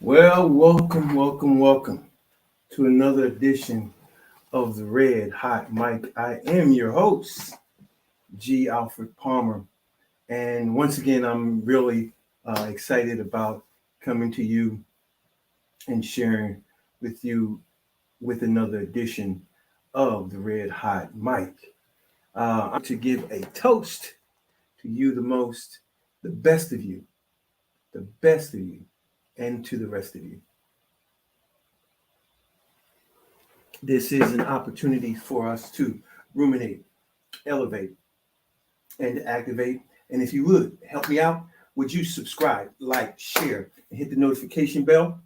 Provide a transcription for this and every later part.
Well, welcome to another edition of the Red Hot Mic. I am your host, G. Alfred Palmer, and once again, I'm really excited about coming to you and sharing with you with another edition of the Red Hot Mic. I'm to give a toast to you, the most, the best of you, the best of you, and to the rest of you. This is an opportunity for us to ruminate, elevate, and activate. And if you would help me out, would you subscribe, like, share, and hit the notification bell?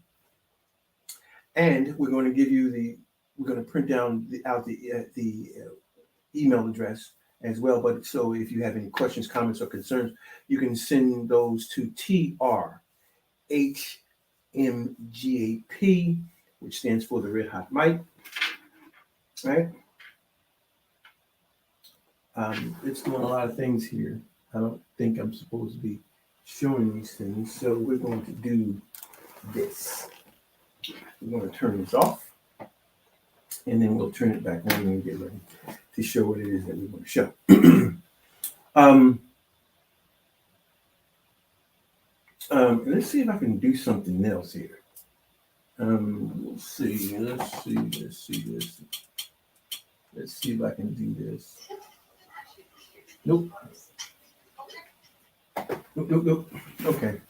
And we're going to give you we're going to print down the email address as well. But so if you have any questions, comments, or concerns, you can send those to TRHMGAP, which stands for the Red Hot Mic, right? It's doing a lot of things here. I don't think I'm supposed to be showing these things, so we're going to do this. We're going to turn this off, and then we'll turn it back on when we get ready to show what it is that we want to show. Let's see if I can do something else here. Let's see. Let's see if I can do this. Nope. Okay.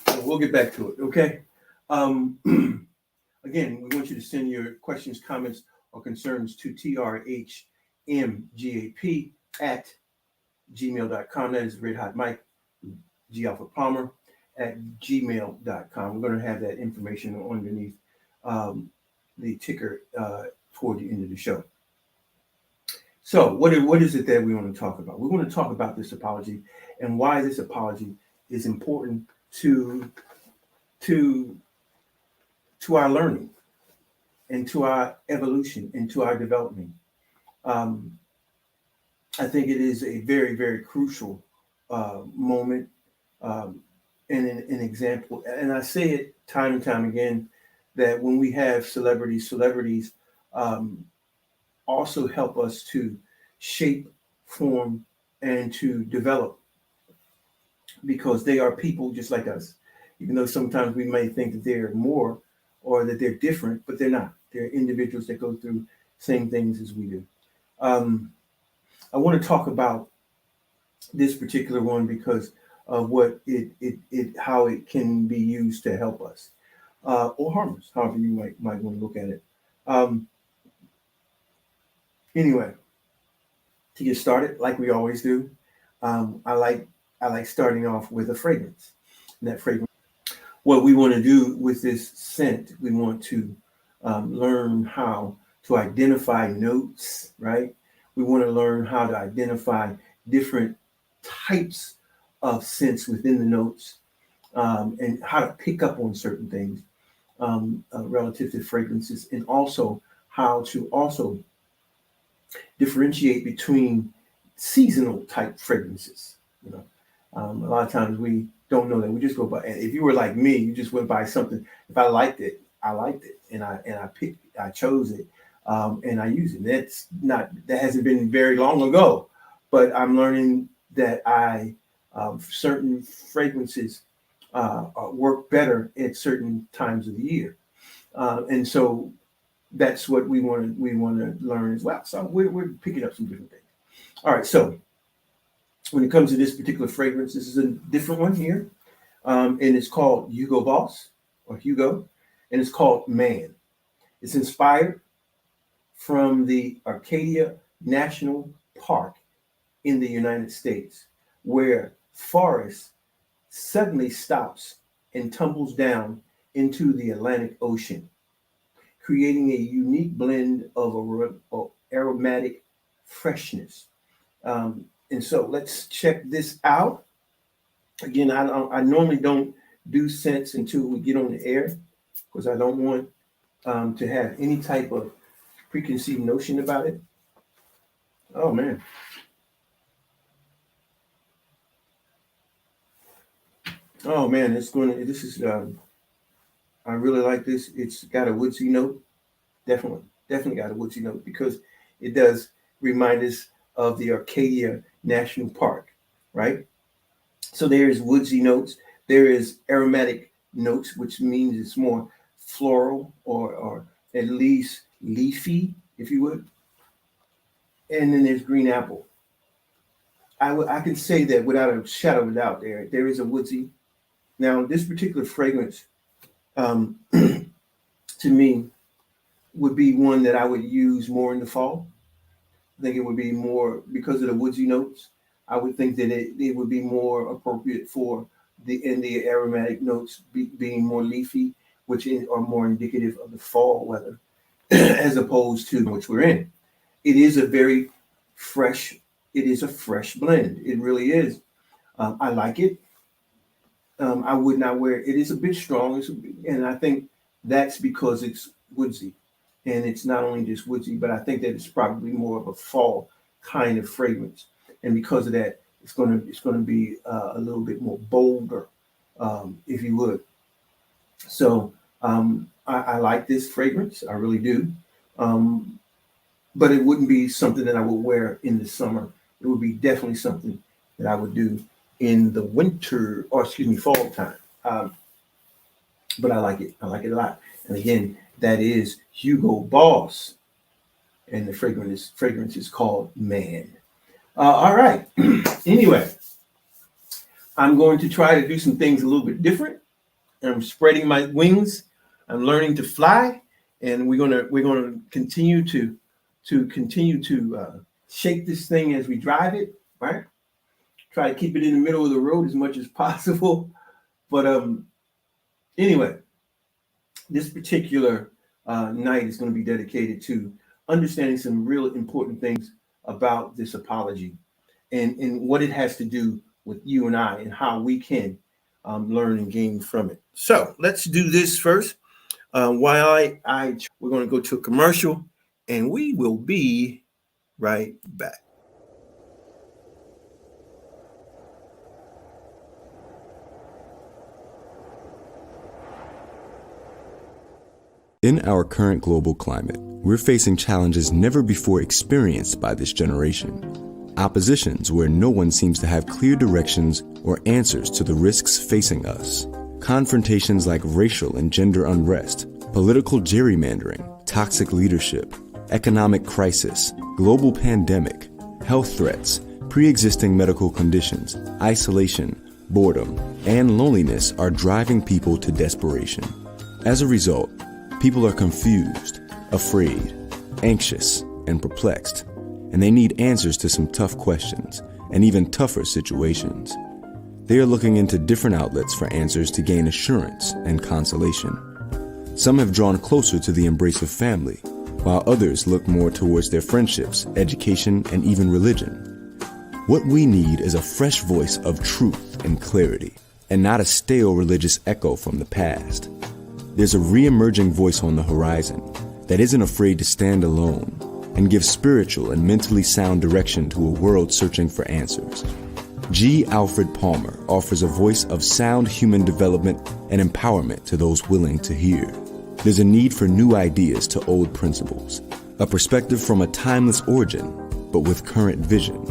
So we'll get back to it. Okay. Again, we want you to send your questions, comments, or concerns to trhmgap at gmail.com. That is Red Hot Mike, G Alpha Palmer at gmail.com. We're going to have that information underneath the ticker toward the end of the show. So what is it that we want to talk about? We want to talk about this apology and why this apology is important to our learning and to our evolution and to our development. I think it is a very, very crucial moment and an example. And I say it time and time again that when we have celebrities also help us to shape, form, and to develop because they are people just like us. Even though sometimes we may think that they're more or that they're different, but they're not. They're individuals that go through same things as we do. I want to talk about this particular one because of what how it can be used to help us or harm us, however you might want to look at it. Anyway, to get started, like we always do, I like starting off with a fragrance. And that fragrance, what we want to do with this scent, we want to learn how to identify notes, right? We want to learn how to identify different types of scents within the notes and how to pick up on certain things relative to fragrances, and also how to also differentiate between seasonal type fragrances. A lot of times we don't know that. We just go by. If you were like me, you just went by something. If I liked it, and I chose it, and I use it. That hasn't been very long ago, but I'm learning that certain fragrances work better at certain times of the year, and so that's what we want to learn as well. So we're picking up some different things. All right, so when it comes to this particular fragrance, this is a different one here, and it's called Hugo Boss or Hugo, and it's called Man. It's inspired from the Arcadia National Park in the United States, where forest suddenly stops and tumbles down into the Atlantic Ocean, creating a unique blend of aromatic freshness. And so let's check this out. Again, I normally don't do scents until we get on the air because I don't want to have any type of preconceived notion about it. Oh man. Oh man, this is I really like this. It's got a woodsy note. Definitely got a woodsy note because it does remind us of the Arcadia National Park, right? So there is woodsy notes. There is aromatic notes, which means it's more floral or at least leafy, if you would. And then there's green apple. I can say that without a shadow of a doubt. There is a woodsy. Now this particular fragrance, to me, would be one that I would use more in the fall. I think it would be more because of the woodsy notes. I would think that it would be more appropriate for the aromatic notes being more leafy, are more indicative of the fall weather, as opposed to which we're in. It is a very fresh. It is a fresh blend. It really is. I like it. I would not wear it. It is a bit strong, and I think that's because it's woodsy, and it's not only just woodsy, but I think that it's probably more of a fall kind of fragrance, and because of that, it's going to be a little bit more bolder, if you would. So I like this fragrance, I really do, but it wouldn't be something that I would wear in the summer. It would be definitely something that I would do in the winter, or excuse me, fall time. But I like it. I like it a lot. And again, that is Hugo Boss, and the fragrance is called Man. All right. Anyway, I'm going to try to do some things a little bit different. I'm spreading my wings. I'm learning to fly, and we're gonna continue to shake this thing as we drive it. Right. Try to keep it in the middle of the road as much as possible. But anyway, this particular night is going to be dedicated to understanding some real important things about this apology and what it has to do with you and I and how we can learn and gain from it. So let's do this first. While we're going to go to a commercial, and we will be right back. In our current global climate, we're facing challenges never before experienced by this generation. Oppositions where no one seems to have clear directions or answers to the risks facing us. Confrontations like racial and gender unrest, political gerrymandering, toxic leadership, economic crisis, global pandemic, health threats, pre-existing medical conditions, isolation, boredom, and loneliness are driving people to desperation. As a result, people are confused, afraid, anxious, and perplexed, and they need answers to some tough questions and even tougher situations. They are looking into different outlets for answers to gain assurance and consolation. Some have drawn closer to the embrace of family, while others look more towards their friendships, education, and even religion. What we need is a fresh voice of truth and clarity, and not a stale religious echo from the past. There's a re-emerging voice on the horizon that isn't afraid to stand alone and give spiritual and mentally sound direction to a world searching for answers. G. Alfred Palmer offers a voice of sound human development and empowerment to those willing to hear. There's a need for new ideas to old principles, a perspective from a timeless origin, but with current vision,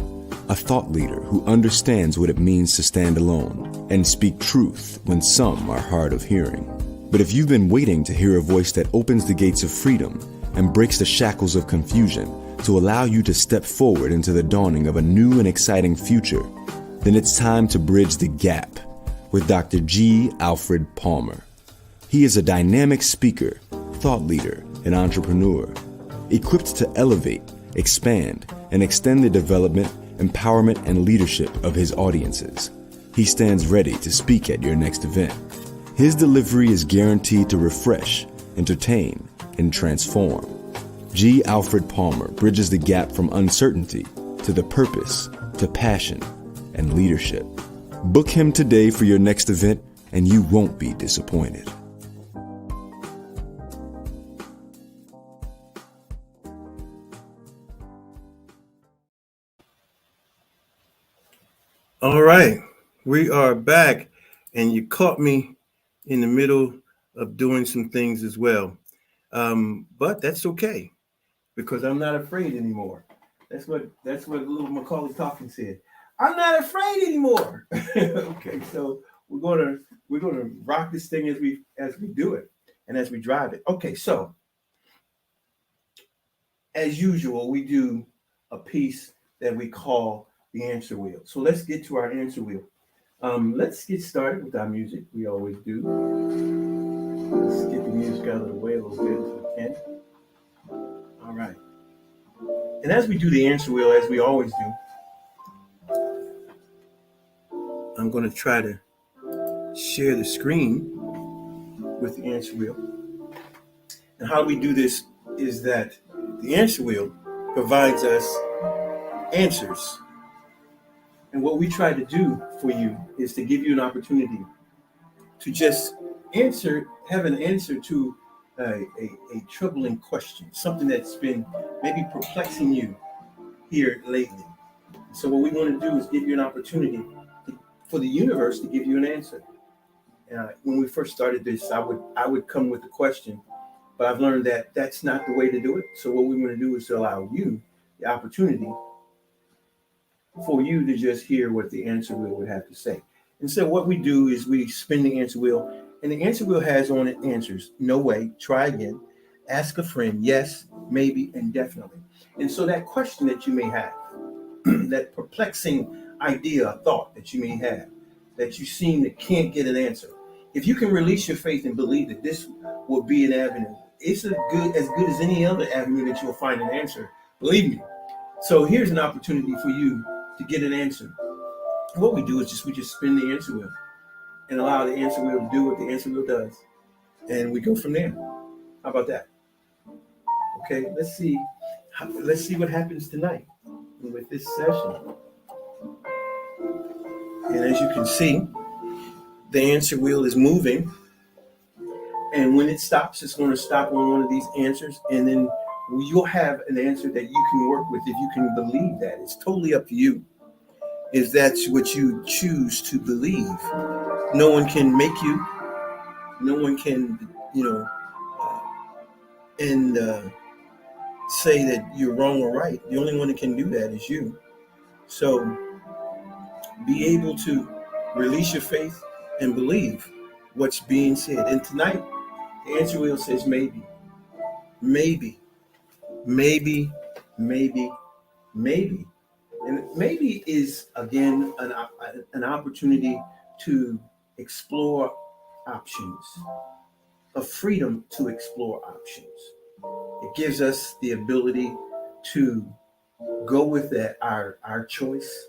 a thought leader who understands what it means to stand alone and speak truth when some are hard of hearing. But if you've been waiting to hear a voice that opens the gates of freedom and breaks the shackles of confusion to allow you to step forward into the dawning of a new and exciting future, then it's time to bridge the gap with Dr. G. Alfred Palmer. He is a dynamic speaker, thought leader, and entrepreneur, equipped to elevate, expand, and extend the development, empowerment, and leadership of his audiences. He stands ready to speak at your next event. His delivery is guaranteed to refresh, entertain, and transform. G. Alfred Palmer bridges the gap from uncertainty to the purpose, to passion, and leadership. Book him today for your next event, and you won't be disappointed. All right, we are back, and you caught me in the middle of doing some things as well. But that's okay because I'm not afraid anymore. That's what little Macaulay Culkin said. I'm not afraid anymore. Okay, so we're gonna rock this thing as we do it and as we drive it. Okay, so as usual, we do a piece that we call the answer wheel. So let's get to our answer wheel. Let's get started with our music. We always do. Let's get the music out of the way a little bit as we can. All right. And as we do the answer wheel, as we always do, I'm going to try to share the screen with the answer wheel. And how we do this is that the answer wheel provides us answers. And what we try to do for you is to give you an opportunity to just have an answer to a troubling question, something that's been maybe perplexing you here lately. So what we want to do is give you an opportunity for the universe to give you an answer. When we first started this, I would come with the question, but I've learned that that's not the way to do it. So what we want to do is to allow you the opportunity for you to just hear what the answer wheel would have to say. And so what we do is we spin the answer wheel, and the answer wheel has on it answers: no way, try again, ask a friend, yes, maybe, and definitely. And so that question that you may have, that perplexing idea, thought that you may have, that you seem to can't get an answer, if you can release your faith and believe that this will be an avenue, it's as good as any other avenue that you'll find an answer. Believe me. So here's an opportunity for you to get an answer. And what we do is we just spin the answer wheel and allow the answer wheel to do what the answer wheel does, and we go from there. How about that? Okay, let's see what happens tonight with this session. And as you can see, the answer wheel is moving, and when it stops, it's going to stop on one of these answers, and then you'll have an answer that you can work with if you can believe that. It's totally up to you if that's what you choose to believe. No one can make you. No one can, say that you're wrong or right. The only one that can do that is you. So be able to release your faith and believe what's being said. And tonight, the answer wheel says maybe, maybe, maybe, maybe, maybe. And maybe is, again, an opportunity to explore options, a freedom to explore options. It gives us the ability to go with our choice,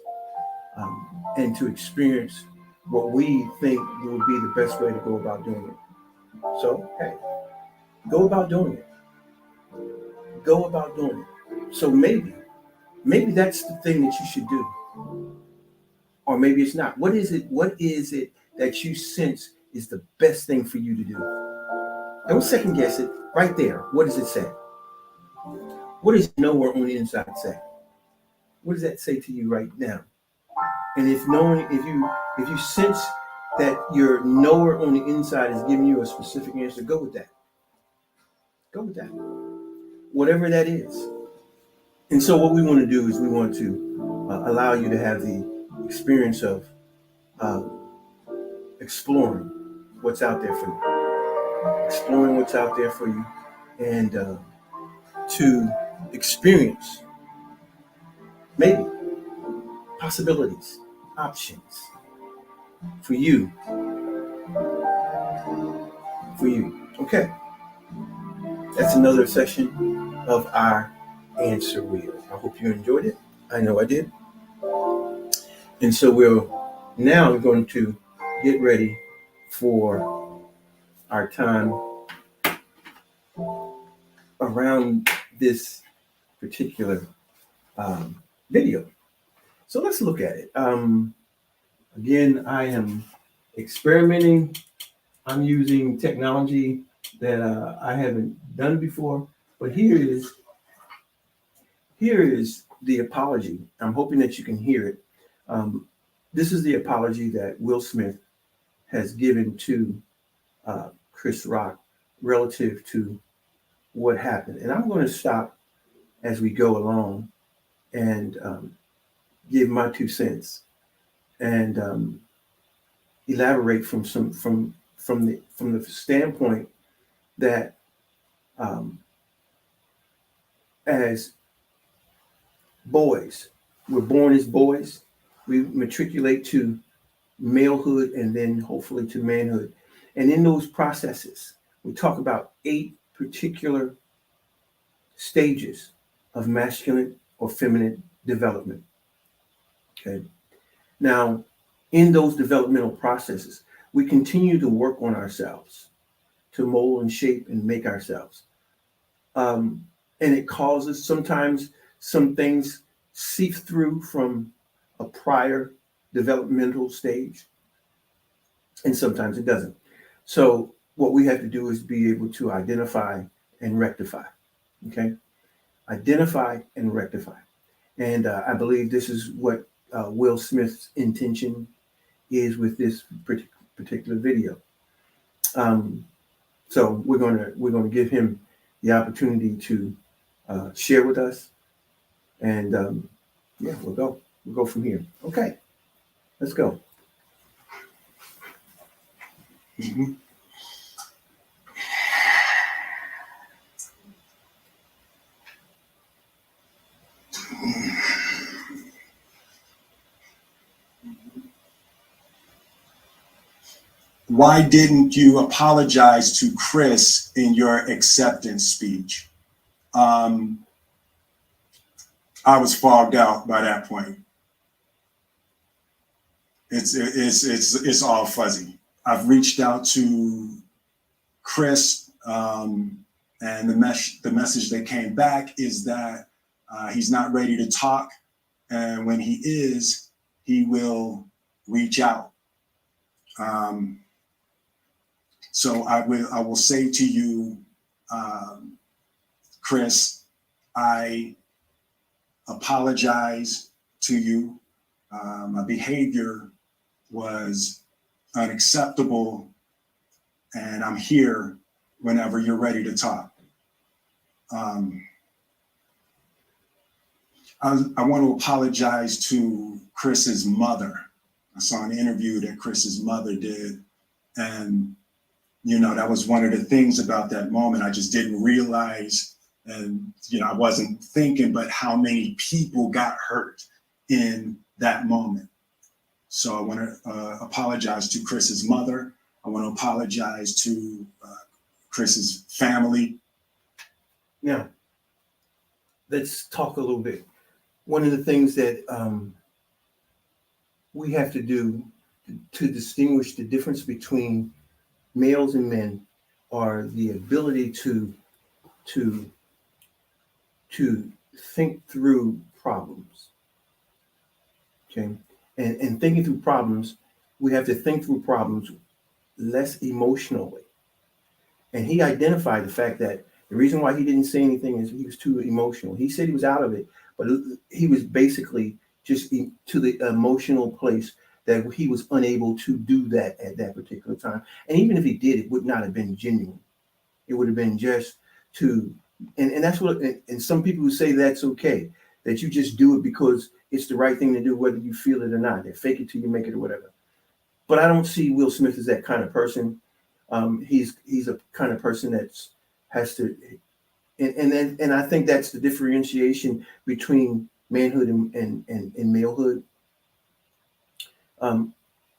and to experience what we think will be the best way to go about doing it. So, hey, go about doing it. Go about doing it. So maybe that's the thing that you should do. Or maybe it's not. What is it that you sense is the best thing for you to do? Don't second guess it. Right there. What does it say? What does nowhere on the inside say? What does that say to you right now? And if you sense that your knower on the inside is giving you a specific answer, go with that. Go with that. Whatever that is. And so what we want to do is we want to allow you to have the experience of exploring what's out there for you. Exploring what's out there for you, and to experience maybe possibilities, options for you. Okay. That's another session of our answer wheel. I hope you enjoyed it. I know I did. And so we're now going to get ready for our time around this particular video. So let's look at it. Again, I am experimenting. I'm using technology that I haven't done before, but here is the apology. I'm hoping that you can hear it. This is the apology that Will Smith has given to Chris Rock relative to what happened. And I'm going to stop as we go along and give my 2 cents and elaborate from the standpoint that as boys, we're born as boys, we matriculate to malehood and then hopefully to manhood. And in those processes, we talk about 8 particular stages of masculine or feminine development. Okay. Now, in those developmental processes, we continue to work on ourselves to mold and shape and make ourselves. And it causes sometimes some things seep through from a prior developmental stage, and sometimes it doesn't. So what we have to do is be able to identify and rectify. Okay, identify and rectify. And I believe this is what Will Smith's intention is with this particular video. So we're gonna give him the opportunity to share with us, and yeah, we'll go from here. Okay, let's go. Mm-hmm. Why didn't you apologize to Chris in your acceptance speech? I was fogged out by that point. It's all fuzzy. I've reached out to Chris, and the message that came back is that he's not ready to talk, and when he is, he will reach out. So I will say to you, Chris, I apologize to you. My behavior was unacceptable, and I'm here whenever you're ready to talk. I want to apologize to Chris's mother. I saw an interview that Chris's mother did, and that was one of the things about that moment. I just didn't realize, and I wasn't thinking, but how many people got hurt in that moment. So I want to apologize to Chris's mother. I want to apologize to Chris's family. Now, let's talk a little bit. One of the things that we have to do to distinguish the difference between males and men are the ability to think through problems. Okay, and thinking through problems, we have to think through problems less emotionally. And he identified the fact that the reason why he didn't say anything is he was too emotional. He said he was out of it, but he was basically just to the emotional place that he was unable to do that at that particular time. And even if he did, it would not have been genuine. It would have been just to, and that's what, and some people who say that's okay, that you just do it because it's the right thing to do, whether you feel it or not. They fake it till you make it or whatever. But I don't see Will Smith as that kind of person. He's a kind of person that's has to, and I think that's the differentiation between manhood and malehood.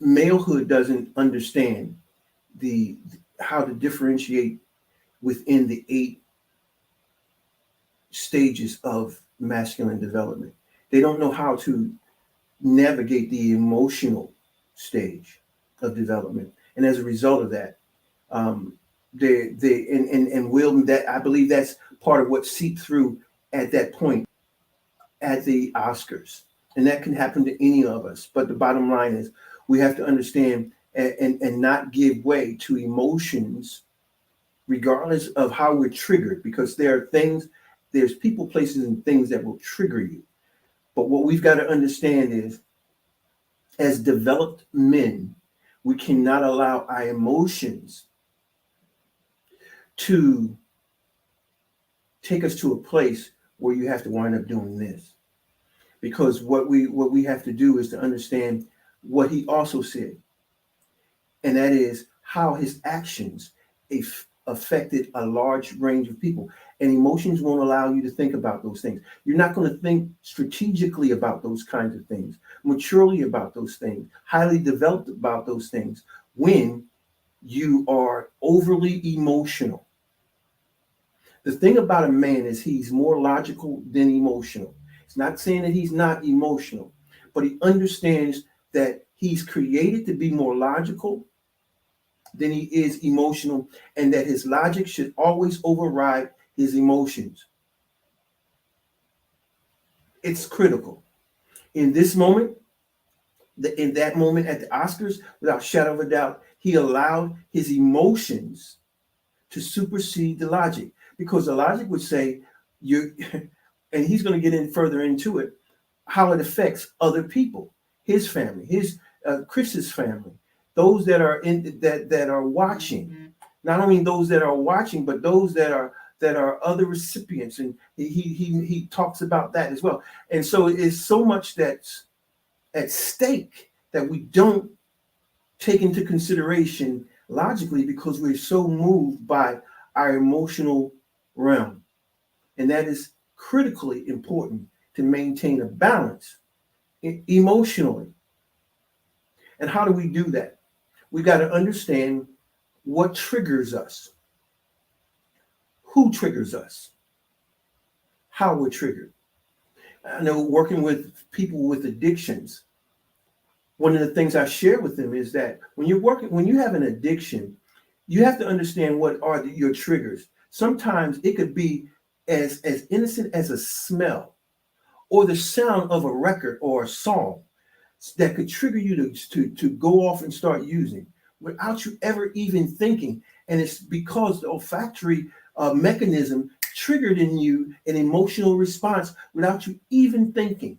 Malehood doesn't understand how to differentiate within the 8 stages of masculine development. They don't know how to navigate the emotional stage of development, and as a result of that, that I believe that's part of what seeped through at that point at the Oscars, and that can happen to any of us. But the bottom line is we have to understand and not give way to emotions, regardless of how we're triggered, because there's people, places, and things that will trigger you. But what we've got to understand is, as developed men, we cannot allow our emotions to take us to a place where you have to wind up doing this. Because what we have to do is to understand what he also said, and that is how his actions affected a large range of people. And emotions won't allow you to think about those things. You're not going to think strategically about those kinds of things, maturely about those things, highly developed about those things when you are overly emotional. The thing about a man is he's more logical than emotional. It's not saying that he's not emotional, but he understands that he's created to be more logical than he is emotional, and that his logic should always override his emotions. It's critical. In this moment, in that moment at the Oscars, without shadow of a doubt, he allowed his emotions to supersede the logic, because the logic would say you, and he's going to get in further into it, how it affects other people, his family, Chris's family, those that are that are watching, not only those that are watching, but those that are other recipients, and he talks about that as well. And so it's so much that's at stake that we don't take into consideration logically, because we're so moved by our emotional realm. And that is critically important to maintain a balance emotionally. And how do we do that? We got to understand what triggers us, who triggers us, how we're triggered. I know working with people with addictions, one of the things I share with them is that when you have an addiction, you have to understand what are your triggers. Sometimes it could be as innocent as a smell or the sound of a record or a song that could trigger you to go off and start using without you ever even thinking. And it's because the olfactory mechanism triggered in you an emotional response without you even thinking.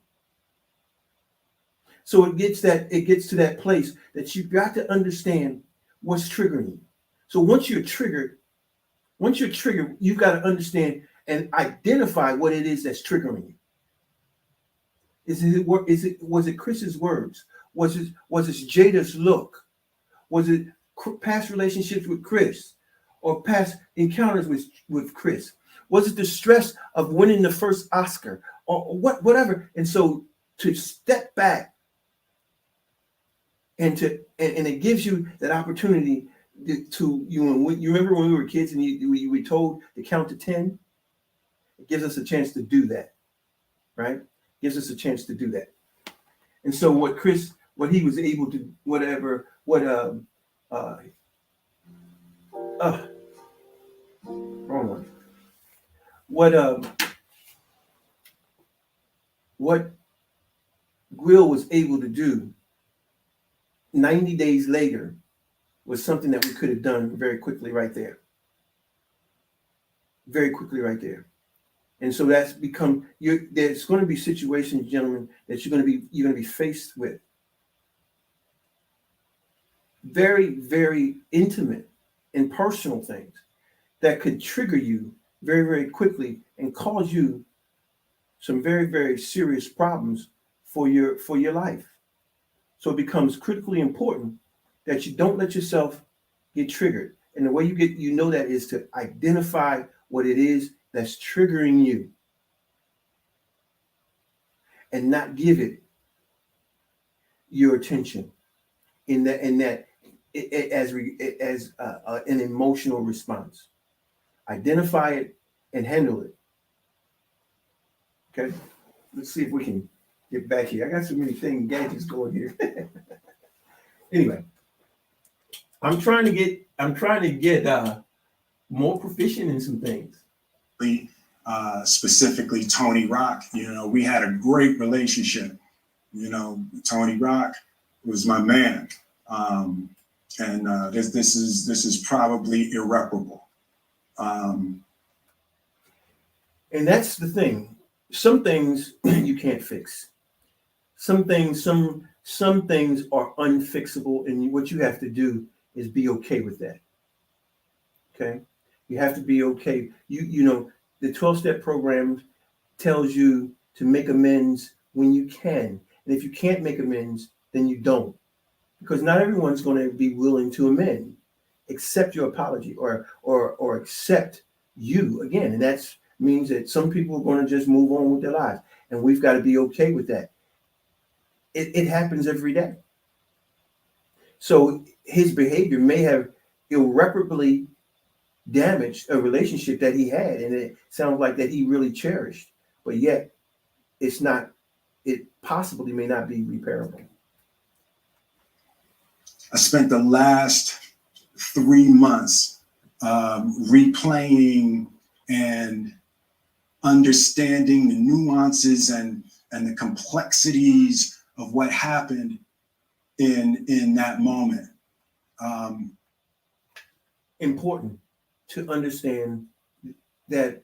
So it gets to that place that you've got to understand what's triggering you. So once you're triggered, you've got to understand and identify what it is that's triggering you. Was it Chris's words? Was it Jada's look? Was it past relationships with Chris, or past encounters with Chris? Was it the stress of winning the first Oscar, or whatever? And so to step back and it gives you that opportunity to you remember when we were kids and we were told to count to 10. It gives us a chance to do that, right? Gives us a chance to do that. And so what he was able to, wrong one. What Will was able to do 90 days later was something that we could have done very quickly right there. Very quickly right there. And so that's become there's going to be situations, gentlemen, that you're going to be faced with. Very, very intimate and personal things that could trigger you very, very quickly and cause you some very, very serious problems for your life. So it becomes critically important that you don't let yourself get triggered. And the way you know that is to identify what it is that's triggering you and not give it your attention in that as an emotional response. Identify it and handle it. Okay, let's see if we can get back here. I got so many gadgets going here. Anyway, I'm trying to get more proficient in some things. Specifically Tony Rock, we had a great relationship. Tony Rock was my man, and this is probably irreparable. And that's the thing. Some things you can't fix. Some things are unfixable, and what you have to do is be okay with that. Okay, You have to be okay. You know, the 12-step program tells you to make amends when you can. And if you can't make amends, then you don't. Because not everyone's going to be willing to amend, accept your apology or accept you again. And that means that some people are going to just move on with their lives. And we've got to be okay with that. It happens every day. So his behavior may have irreparably damaged a relationship that he had. And it sounds like that he really cherished. But yet it possibly may not be repairable. I spent the last 3 months replaying and understanding the nuances and the complexities of what happened in that moment. Important to understand that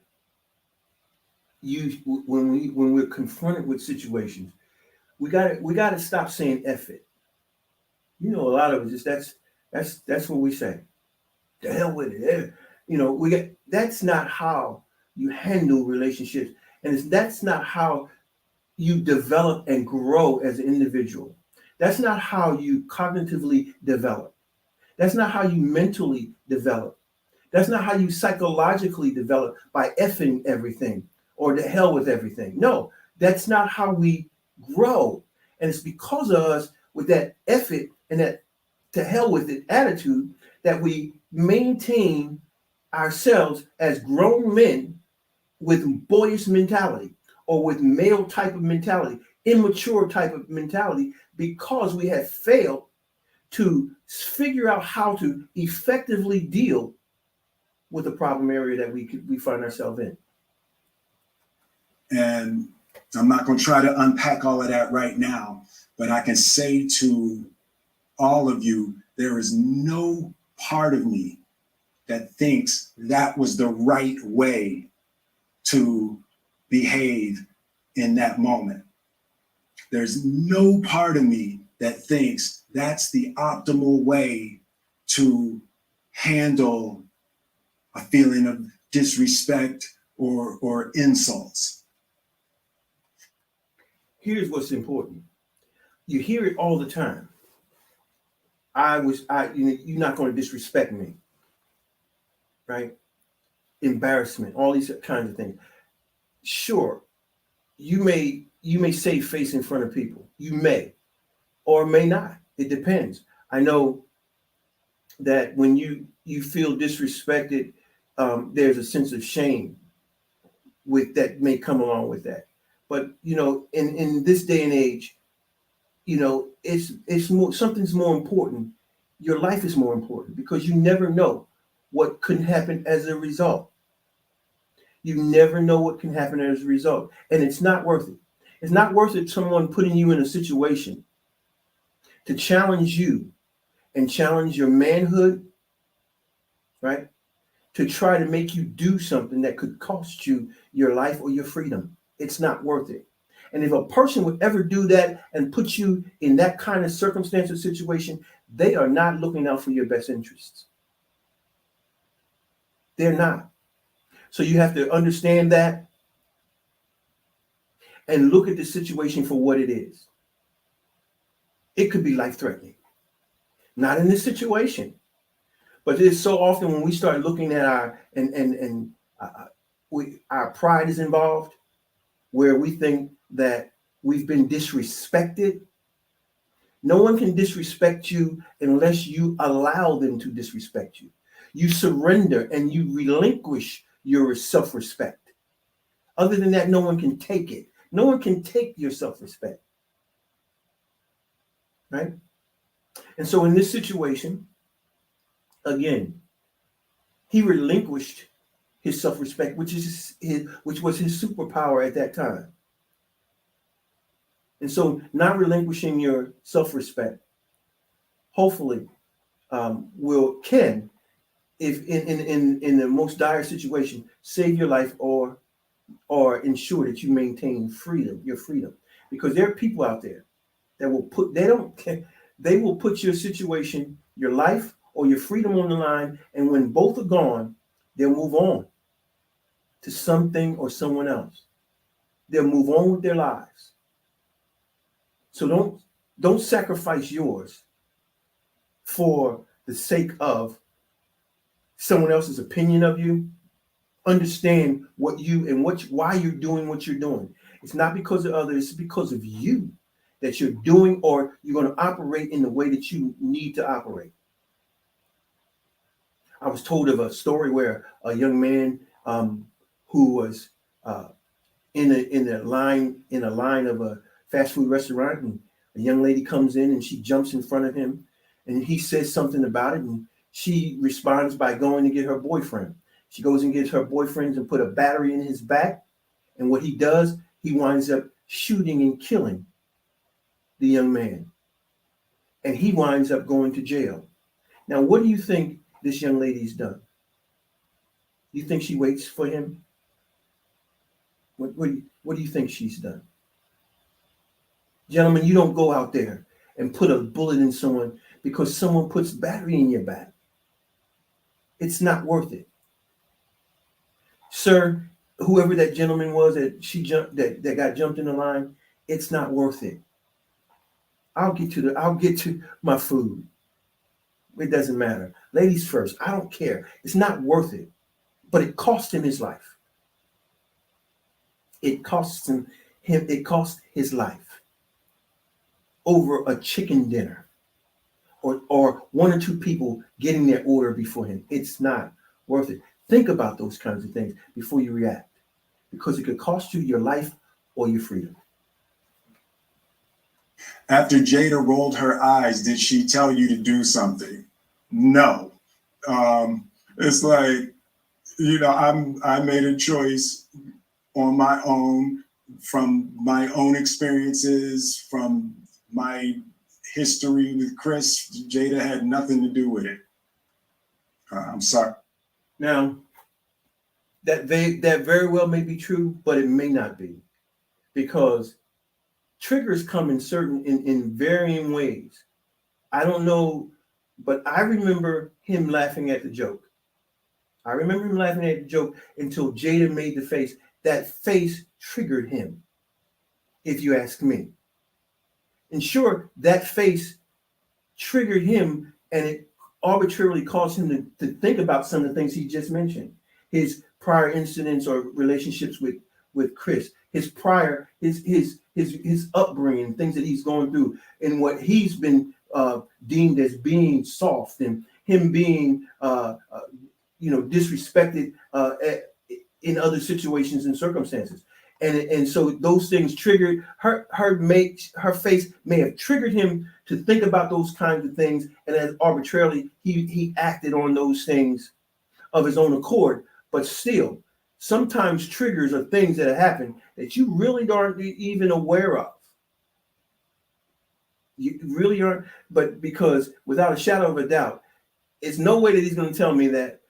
when we're confronted with situations, we gotta stop saying F it. You know, a lot of it that's what we say. The hell with it. You know, that's not how you handle relationships, and that's not how you develop and grow as an individual. That's not how you cognitively develop. That's not how you mentally develop. That's not how you psychologically develop by effing everything or the hell with everything. No, that's not how we grow. And it's because of us with that F it and that to hell with it attitude that we maintain ourselves as grown men with boyish mentality or with male type of mentality, immature type of mentality, because we have failed to figure out how to effectively deal with the problem area that we find ourselves in. And I'm not going to try to unpack all of that right now, but I can say to all of you, there is no part of me that thinks that was the right way to behave in that moment. There's no part of me that thinks that's the optimal way to handle a feeling of disrespect or insults. Here's what's important. You hear it all the time. You're not going to disrespect me, right? Embarrassment, all these kinds of things. Sure, you may save face in front of people. You may, or may not. It depends. I know that when you feel disrespected, there's a sense of shame with that may come along with that. But you know, in this day and age, you know, it's more, something's more important. Your life is more important because you never know what could happen as a result. You never know what can happen as a result, and it's not worth it. It's not worth it. Someone putting you in a situation to challenge you and challenge your manhood, right? To try to make you do something that could cost you your life or your freedom. It's not worth it. And if a person would ever do that and put you in that kind of circumstance or situation, they are not looking out for your best interests. They're not. So you have to understand that and look at the situation for what it is. It could be life-threatening. Not in this situation, but it's so often when we start looking at our pride is involved, where we think that we've been disrespected. No one can disrespect you unless you allow them to disrespect you. You surrender and you relinquish your self-respect. Other than that, no one can take it. No one can take your self-respect. Right? And so in this situation, again, he relinquished his self-respect, which was his superpower at that time. And so not relinquishing your self-respect, hopefully, can, if in the most dire situation, save your life or ensure that you maintain your freedom. Because there are people out there that will put your situation, your life or your freedom on the line, and when both are gone, They'll move on to something or someone else. They'll move on with their lives. So don't sacrifice yours for the sake of someone else's opinion of you. Understand what you and why you're doing what you're doing. It's not because of others, it's because of you that you're doing, or you're going to operate in the way that you need to operate. I was told of a story where a young man who was in a line of a fast food restaurant, and a young lady comes in and she jumps in front of him, and he says something about it, and she responds by going to get her boyfriend. She goes and gets her boyfriend and put a battery in his back, and what he does, he winds up shooting and killing the young man, and he winds up going to jail. Now, what do you think this young lady's done? You think she waits for him? What do you think she's done? Gentlemen, you don't go out there and put a bullet in someone because someone puts battery in your back. It's not worth it. Sir, whoever that gentleman was that got jumped in the line, it's not worth it. I'll get to my food. It doesn't matter. Ladies first. I don't care. It's not worth it. But it cost him his life. It cost his life over a chicken dinner or one or two people getting their order before him. It's not worth it. Think about those kinds of things before you react, because it could cost you your life or your freedom. After Jada rolled her eyes, did she tell you to do something? No. It's like, I made a choice on my own, from my own experiences, from my history with Chris. Jada had nothing to do with it. I'm sorry. Now, that very well may be true, but it may not be, because triggers come in varying ways. I don't know, but I remember him laughing at the joke. I remember him laughing at the joke until Jada made the face. That face triggered him, if you ask me. And sure, that face triggered him, and it arbitrarily caused him to think about some of the things he just mentioned. His prior incidents or relationships with Chris, his upbringing, things that he's going through, and what he's been deemed as being soft, and him being disrespected in other situations and circumstances. And so those things triggered her face may have triggered him to think about those kinds of things, and as arbitrarily he acted on those things of his own accord. But still, sometimes triggers are things that happen that you really aren't even aware of. You really aren't, but because without a shadow of a doubt, it's no way that he's going to tell me that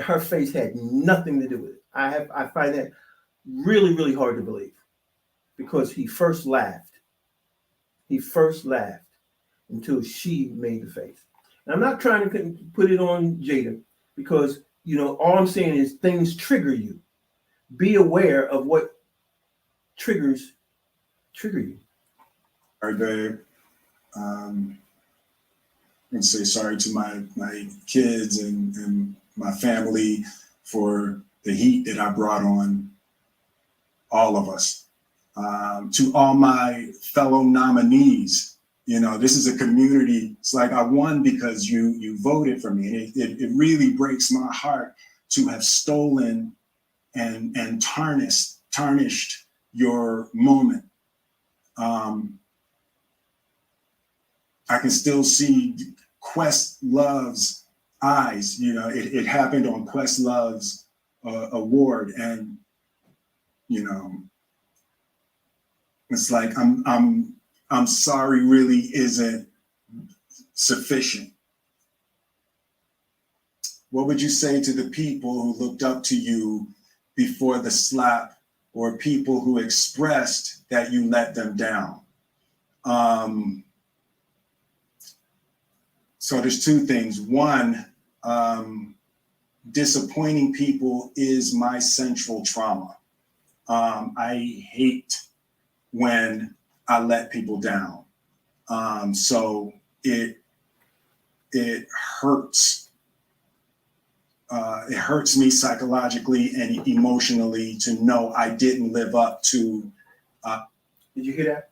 her face had nothing to do with it. I find that really, really hard to believe, because he first laughed. He first laughed until she made the face. And I'm not trying to put it on Jada, because all I'm saying is things trigger you. Be aware of what triggers trigger you. All right, babe. And say sorry to my kids and my family for the heat that I brought on all of us. To all my fellow nominees, this is a community. It's like I won because you voted for me. And it really breaks my heart to have stolen and tarnished your moment. I can still see Questlove's eyes. It happened on Questlove's award, and it's like I'm sorry really isn't sufficient. What would you say to the people who looked up to you before the slap, or people who expressed that you let them down? So there's two things. One, disappointing people is my central trauma. I hate when I let people down. So it hurts. It hurts me psychologically and emotionally to know I didn't live up to. Did you hear that?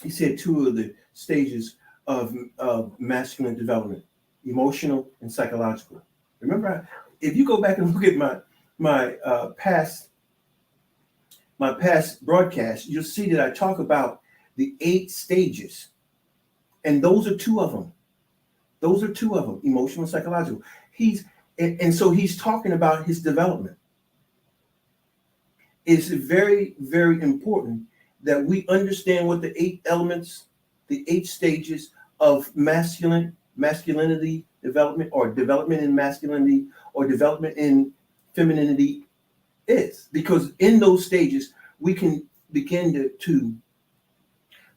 He said two of the stages of masculine development: emotional and psychological. Remember, if you go back and look at my past broadcast, you'll see that I talk about the 8 stages, and those are two of them. Those are two of them: emotional and psychological. So he's talking about his development. It's very, very important that we understand what the 8 elements, the 8 stages of masculinity development, or development in masculinity, or development in femininity is. Because in those stages, we can begin to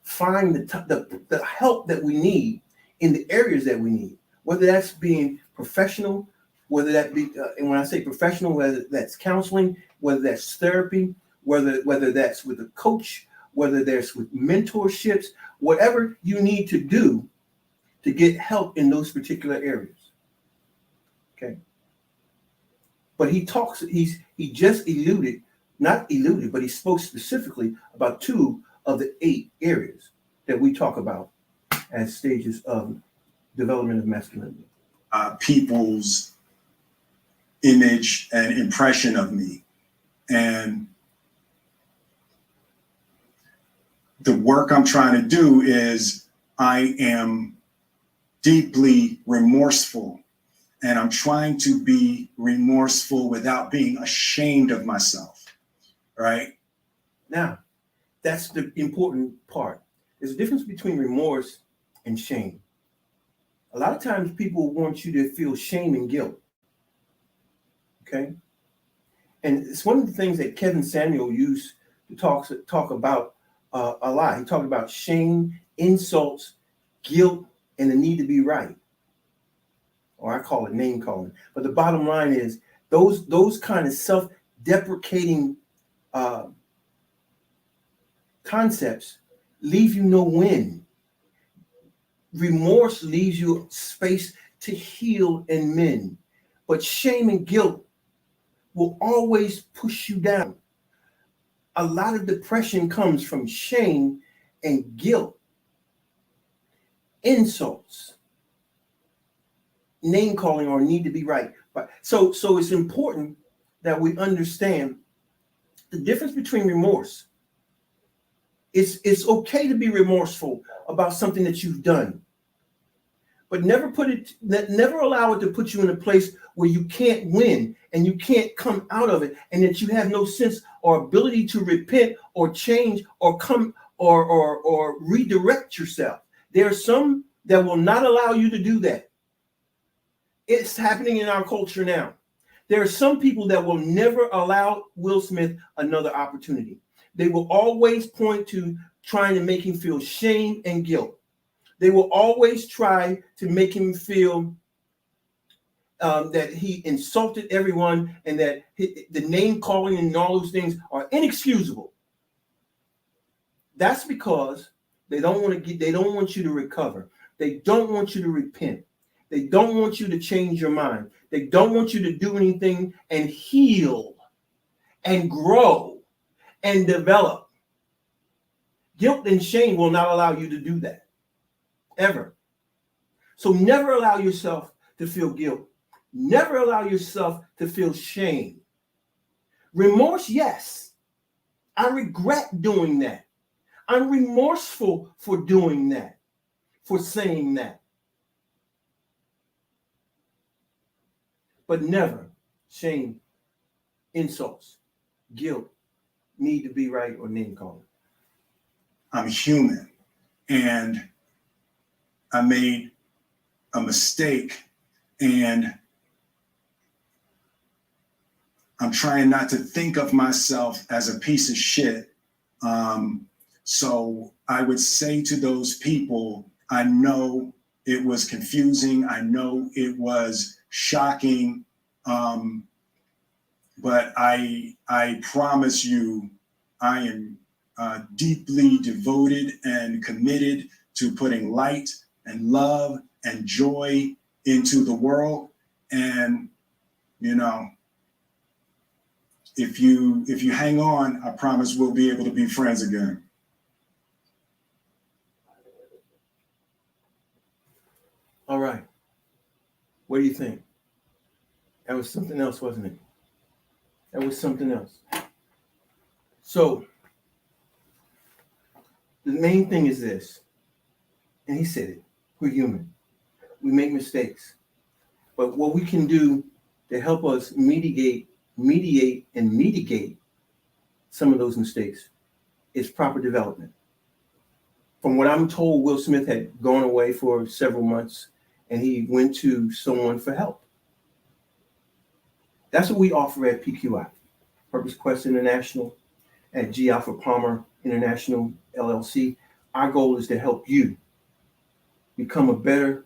find the help that we need in the areas that we need, whether that's being professional, whether that be, and when I say professional, whether that's counseling, whether that's therapy, whether that's with a coach, whether that's with mentorships, whatever you need to do to get help in those particular areas. Okay. But he just not alluded, but he spoke specifically about 2 of the 8 areas that we talk about as stages of development of masculinity. People's image and impression of me. And the work I'm trying to do is I am deeply remorseful, and I'm trying to be remorseful without being ashamed of myself, right? Now, that's the important part. There's a difference between remorse and shame. A lot of times people want you to feel shame and guilt. Okay? And it's one of the things that Kevin Samuel used to talk about a lot. He talked about shame, insults, guilt, and the need to be right. Or I call it name calling. But the bottom line is those kind of self-deprecating concepts leave you no win. Remorse leaves you space to heal and mend. But shame and guilt will always push you down. A lot of depression comes from shame and guilt, insults, name calling, or need to be right. But so it's important that we understand the difference between remorse. It's okay to be remorseful about something that you've done, but never allow it to put you in a place where you can't win and you can't come out of it, and that you have no sense or ability to repent or change or come or redirect yourself. There are some that will not allow you to do that. It's happening in our culture now. There are some people that will never allow Will Smith another opportunity. They will always point to trying to make him feel shame and guilt. They will always try to make him feel that he insulted everyone, and that the name calling and all those things are inexcusable. That's because they don't want you to recover. They don't want you to repent. They don't want you to change your mind. They don't want you to do anything and heal and grow and develop. Guilt and shame will not allow you to do that, ever. So never allow yourself to feel guilt. Never allow yourself to feel shame. Remorse, yes. I regret doing that. I'm remorseful for doing that, for saying that. But never shame, insults, guilt, need to be right, or name calling. I'm human, and I made a mistake, and I'm trying not to think of myself as a piece of shit. So I would say to those people, I know it was confusing. I know it was shocking. But I promise you, I am deeply devoted and committed to putting light and love and joy into the world. And, you know, if you hang on, I promise we'll be able to be friends again. All right. What do you think? That was something else, wasn't it? That was something else. So the main thing is this, and he said it, we're human. We make mistakes. But what we can do to help us mediate and mitigate some of those mistakes is proper development. From what I'm told, Will Smith had gone away for several months and he went to someone for help. That's what we offer at PQI, Purpose Quest International, at G. Alpha Palmer International LLC. Our goal is to help you become a better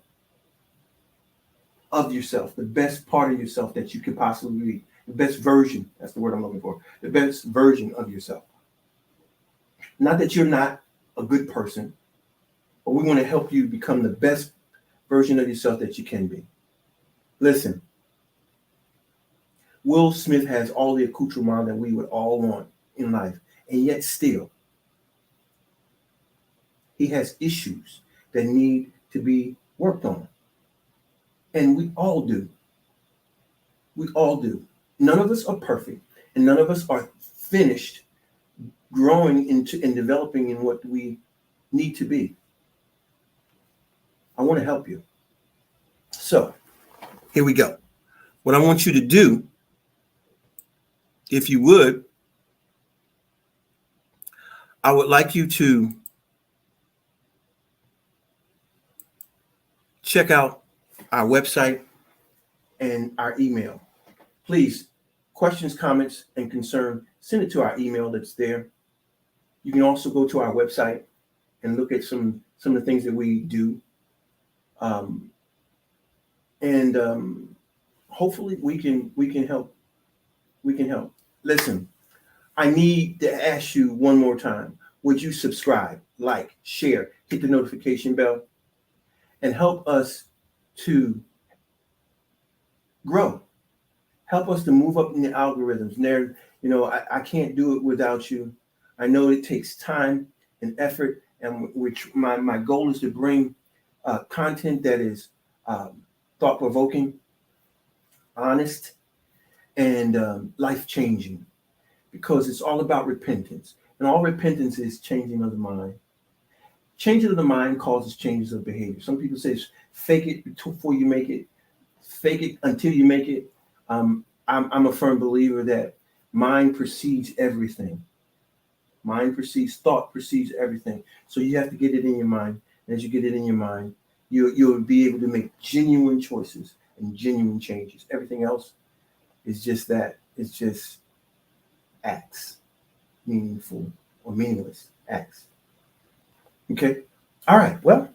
of yourself, the best part of yourself that you could possibly be, the best version, that's the word I'm looking for, the best version of yourself. Not that you're not a good person, but we want to help you become the best version of yourself that you can be. Listen, Will Smith has all the accoutrement that we would all want in life, and yet still, he has issues that need to be worked on. And we all do. We all do. None of us are perfect, and none of us are finished growing into and developing in what we need to be. I want to help you. So, here we go. What I want you to do, if you would, I would like you to check out our website and our email. Please, questions, comments, and concern, send it to our email that's there. You can also go to our website and look at some of the things that we do. Hopefully we can help. We can help. Listen, I need to ask you one more time. Would you subscribe, like, share, hit the notification bell, and help us to grow? Help us to move up in the algorithms. There, you know, I can't do it without you. I know it takes time and effort, and which my goal is to bring content that is thought-provoking, honest, and life-changing, because it's all about repentance. And all repentance is changing of the mind. Changing of the mind causes changes of behavior. Some people say fake it before you make it, fake it until you make it. I'm a firm believer that mind precedes everything. Mind precedes, thought precedes everything. So you have to get it in your mind. And as you get it in your mind, you'll be able to make genuine choices and genuine changes. Everything else is just that. It's just acts, meaningful or meaningless acts. Okay. All right. Well,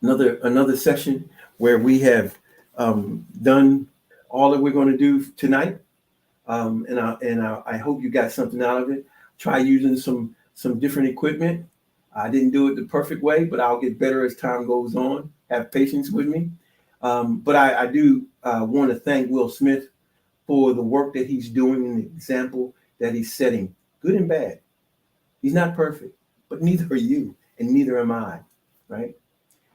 another session where we have done all that we're going to do tonight. I hope you got something out of it. Try using some different equipment. I didn't do it the perfect way, but I'll get better as time goes on. Have patience with me. But I do want to thank Will Smith for the work that he's doing and the example that he's setting, good and bad. He's not perfect, but neither are you, and neither am I, right?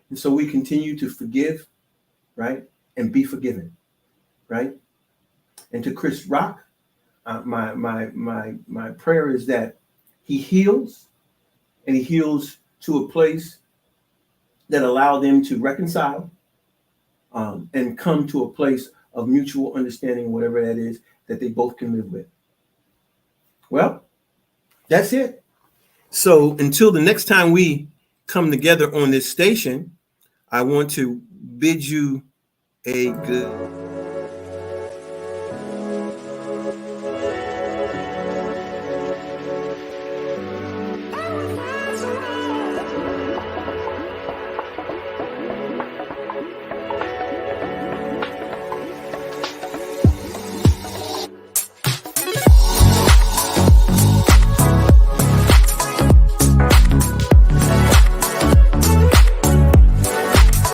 And so we continue to forgive, right, and be forgiven, right? And to Chris Rock, my prayer is that he heals, and he heals to a place that allow them to reconcile and come to a place of mutual understanding, whatever that is, that they both can live with. Well, that's it. So until the next time we come together on this station, I want to bid you a good